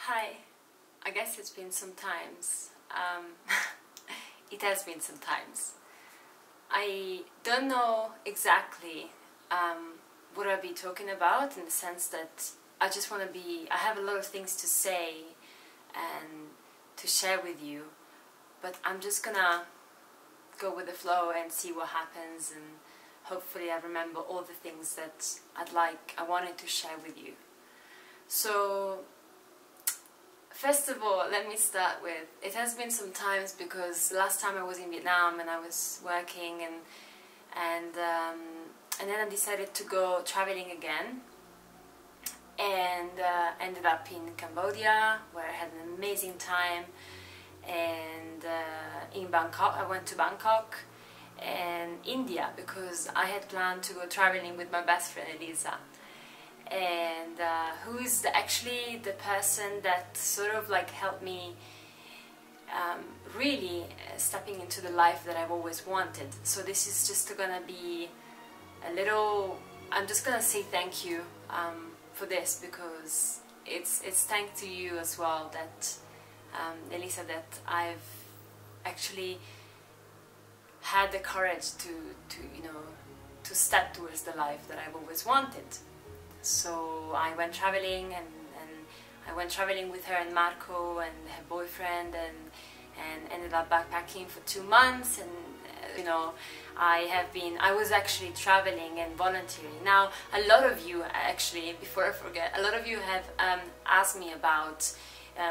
Hi, I guess it's been some times. It has been some times. I don't know exactly what I'll be talking about, in the sense that I just want to I have a lot of things to say and to share with you, but I'm just gonna go with the flow and see what happens, and hopefully I remember all the things that I wanted to share with you. So first of all, let me start with, it has been some times because last time I was in Vietnam and I was working, and then I decided to go traveling again, and ended up in Cambodia, where I had an amazing time, and in Bangkok, I went to Bangkok, and India, because I had planned to go traveling with my best friend Elisa, and who is actually the person that sort of like helped me really stepping into the life that I've always wanted. So this is just gonna be a little, I'm just gonna say thank you for this, because it's thanks to you as well that Elisa, that I've actually had the courage to step towards the life that I've always wanted. So I went traveling, and I went traveling with her and Marco and her boyfriend, and ended up backpacking for 2 months, and I was actually traveling and volunteering. Now, a lot of you, actually, before I forget, a lot of you have asked me about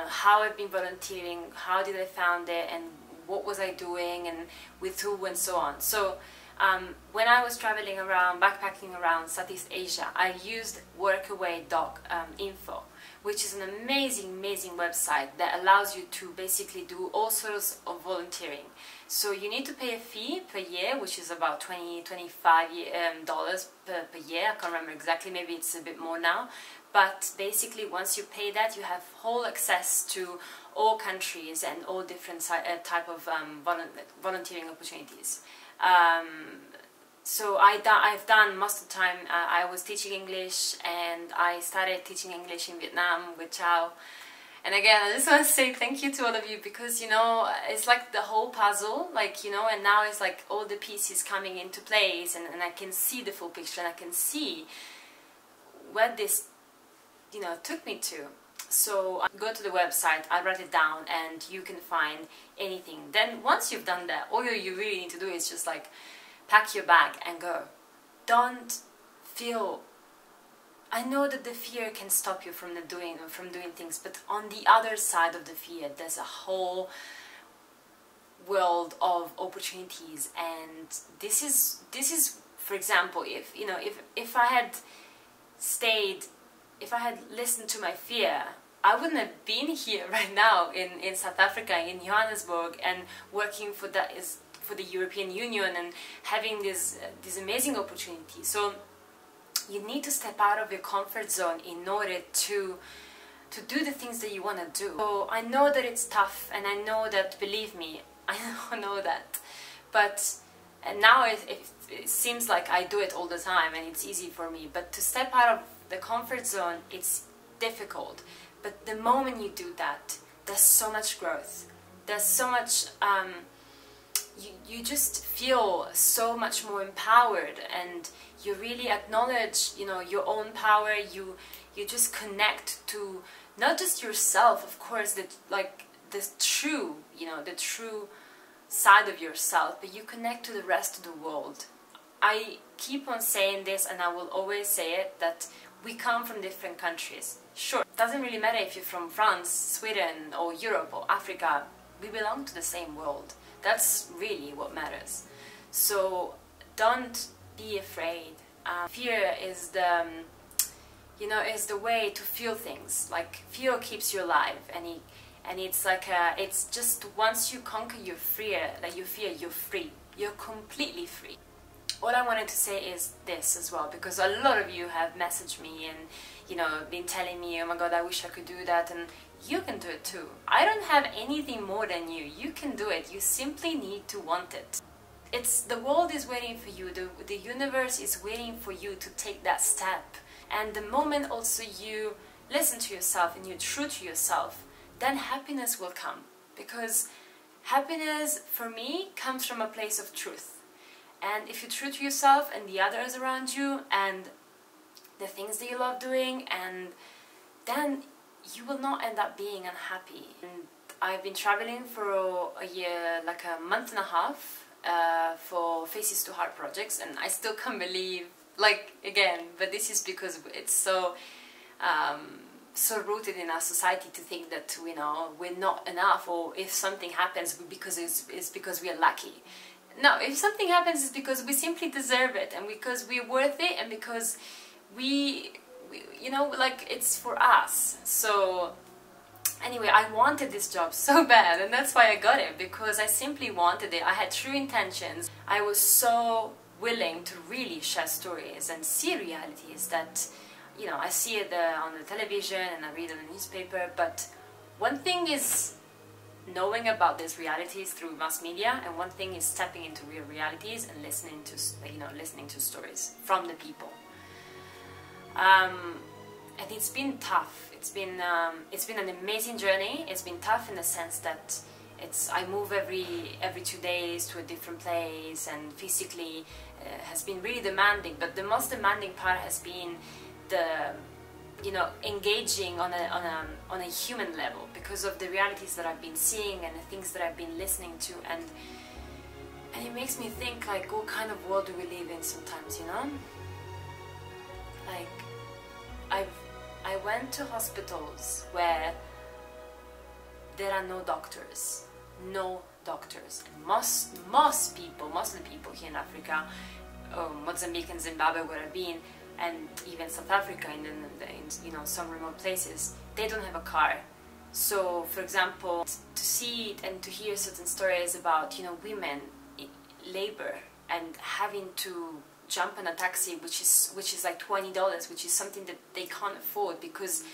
how I've been volunteering, how did I found it, and what was I doing, and with who, and so on. So when I was traveling around, backpacking around Southeast Asia, I used workaway.info, which is an amazing website that allows you to basically do all sorts of volunteering. So you need to pay a fee per year, which is about $25 per year. I can't remember exactly, maybe it's a bit more now. But basically, once you pay that, you have whole access to all countries and all different type of volunteering opportunities. So I've done most of the time, I was teaching English, and I started teaching English in Vietnam with Chow. And again, I just want to say thank you to all of you, because it's like the whole puzzle, and now it's like all the pieces coming into place, and I can see the full picture, and I can see what this took me to. So I go to the website, I write it down, and you can find anything. Then once you've done that, all you really need to do is just like pack your bag and go. Don't feel, I know that the fear can stop you from doing things, but on the other side of the fear, there's a whole world of opportunities. And this is, for example, if I had stayed, if I had listened to my fear, I wouldn't have been here right now in South Africa, in Johannesburg, and working for the European Union, and having this amazing opportunity. So you need to step out of your comfort zone in order to do the things that you want to do. So I know that it's tough, and I know that, believe me, I know that. But now it seems like I do it all the time, and it's easy for me. But to step out of the comfort zone, it's difficult. But the moment you do that, there's so much growth. There's so much, you just feel so much more empowered, and you really acknowledge, your own power. You just connect to not just yourself, of course, the true, the true side of yourself, but you connect to the rest of the world. I keep on saying this, and I will always say it, that we come from different countries. Sure, it doesn't really matter if you're from France, Sweden, or Europe, or Africa. We belong to the same world. That's really what matters. So don't be afraid. Fear is the, is the way to feel things. Like, fear keeps you alive, and it's like it's just, once you conquer your fear, you're free. You're completely free. All I wanted to say is this as well, because a lot of you have messaged me and been telling me, oh my god, I wish I could do that, and you can do it too. I don't have anything more than you. You can do it. You simply need to want it. The world is waiting for you. The universe is waiting for you to take that step. And the moment also you listen to yourself and you're true to yourself, then happiness will come. Because happiness, for me, comes from a place of truth. And if you're true to yourself and the others around you and the things that you love doing, and then you will not end up being unhappy. And I've been traveling for a year, like a month and a half, for Faces to Heart projects, and I still can't believe, like, again, but this is because it's so so rooted in our society to think that, you know, we're not enough, or if something happens because it's because we are lucky. No, if something happens it's because we simply deserve it, and because we're worth it, and because we you know, like, it's for us. So anyway, I wanted this job so bad, and that's why I got it, because I simply wanted it. I had true intentions. I was so willing to really share stories and see realities that, you know, I see it on the television and I read it in the newspaper, but one thing is knowing about these realities through mass media, and one thing is stepping into real realities and listening to, you know, listening to stories from the people. And it's been tough. It's been an amazing journey. It's been tough in the sense that I move every 2 days to a different place, and physically has been really demanding. But the most demanding part has been you know, engaging on a human level, because of the realities that I've been seeing and the things that I've been listening to, and it makes me think, like, what kind of world do we live in sometimes, you know? Like, I went to hospitals where there are no doctors, and most of the people here in Africa, Mozambique and Zimbabwe where I've been, and even South Africa in you know, some remote places, they don't have a car. So, for example, to see and to hear certain stories about, you know, women labor and having to jump on a taxi, which is like $20, which is something that they can't afford, because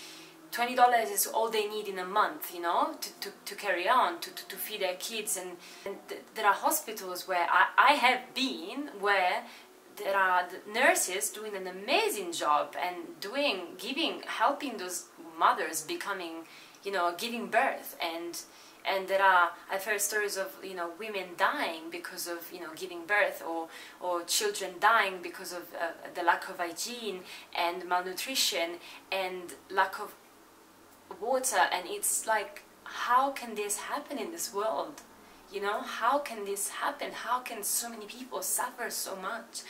$20 is all they need in a month, you know, to carry on, to feed their kids. And there are hospitals where I have been, where there are nurses doing an amazing job and helping those mothers becoming, you know, giving birth, and I've heard stories of, you know, women dying because of, you know, giving birth, or children dying because of the lack of hygiene and malnutrition and lack of water. And it's like, how can this happen in this world? You know, how can this happen? How can so many people suffer so much?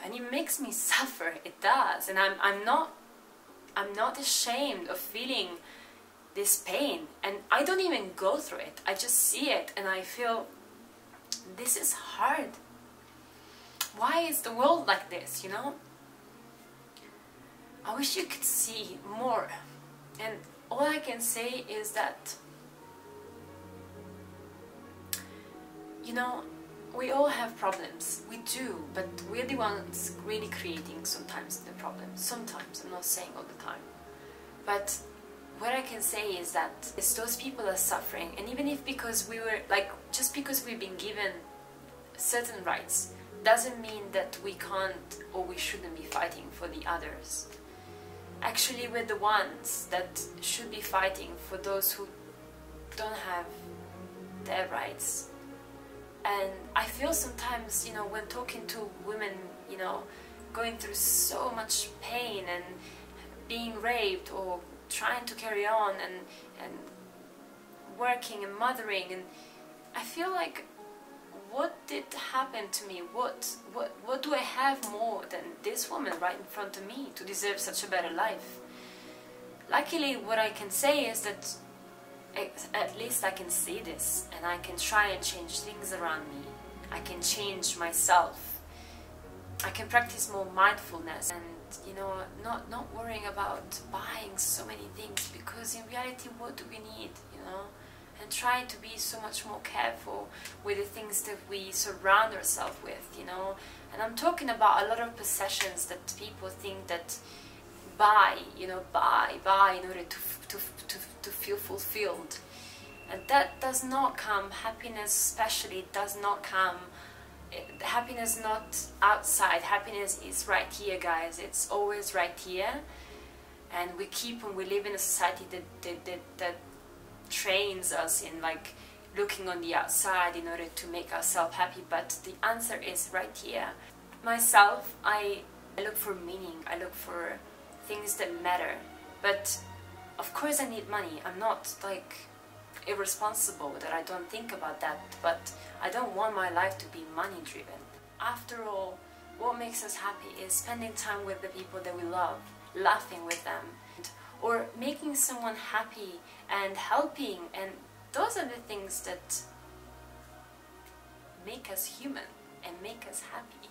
And it makes me suffer. It does. And I'm not ashamed of feeling this pain, and I don't even go through it. I just see it and I feel, this is hard. Why is the world like this, you know? I wish you could see more. And all I can say is that, you know, we all have problems. We do, but we're the ones really creating sometimes the problems. Sometimes, I'm not saying all the time. But what I can say is that those people are suffering, and even if because we were, like, just because we've been given certain rights, doesn't mean that we can't or we shouldn't be fighting for the others. Actually, we're the ones that should be fighting for those who don't have their rights. And I feel sometimes, you know, when talking to women, you know, going through so much pain and being raped, or trying to carry on and working and mothering, and I feel like, what did happen to me? What do I have more than this woman right in front of me to deserve such a better life? Luckily, what I can say is that at least I can see this, and I can try and change things around me. I can change myself. I can practice more mindfulness, and, you know, not worrying about buying so many things, because in reality, what do we need, you know? And try to be so much more careful with the things that we surround ourselves with, you know? And I'm talking about a lot of possessions that people think that buy, you know, buy in order to feel fulfilled. And that does not come, happiness especially does not come, happiness not outside, happiness is right here, guys. It's always right here. and we live in a society that trains us in like looking on the outside in order to make ourselves happy, but the answer is right here. Myself, I look for meaning, I look for things that matter, but of course I need money. I'm not like irresponsible that I don't think about that, but I don't want my life to be money driven. After all, what makes us happy is spending time with the people that we love, laughing with them, or making someone happy and helping, and those are the things that make us human and make us happy.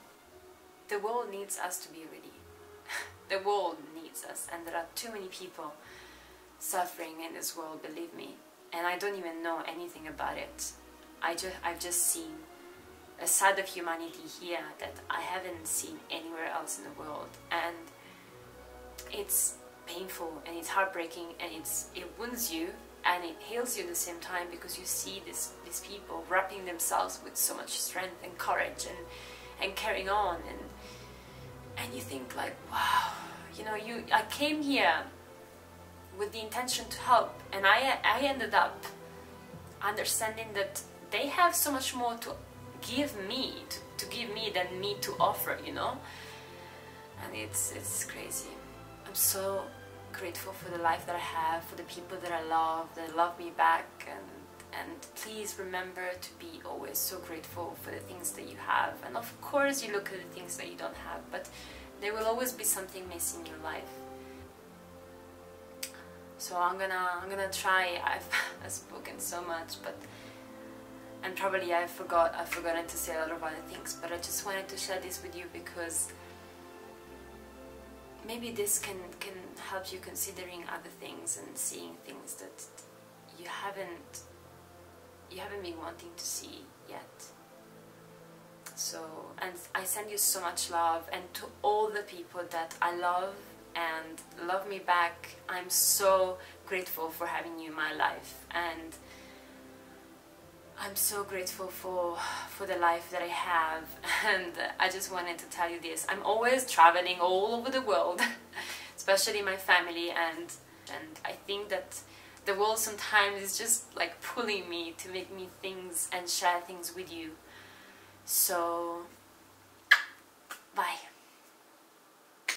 The world needs us to be ready. The world needs us, and there are too many people suffering in this world, believe me, and I don't even know anything about it. I've just seen a side of humanity here that I haven't seen anywhere else in the world, and it's painful and it's heartbreaking, and it wounds you and it heals you at the same time, because you see these people wrapping themselves with so much strength and courage and carrying on, and you think like, wow, you know, I came here with the intention to help, and I ended up understanding that they have so much more to give me, to give me than me to offer, you know, and it's crazy. I'm so grateful for the life that I have, for the people that I love, that love me back, and please remember to be always so grateful for the things that you have. And of course you look at the things that you don't have, but there will always be something missing in your life. So I'm gonna try. I've spoken so much, and probably I've forgotten to say a lot of other things, but I just wanted to share this with you because maybe this can help you considering other things and seeing things that you haven't been wanting to see yet. So, and I send you so much love, and to all the people that I love and love me back, I'm so grateful for having you in my life, and I'm so grateful for the life that I have. And I just wanted to tell you this. I'm always traveling all over the world, especially my family, and I think that the world sometimes is just like pulling me to make me things and share things with you. So bye.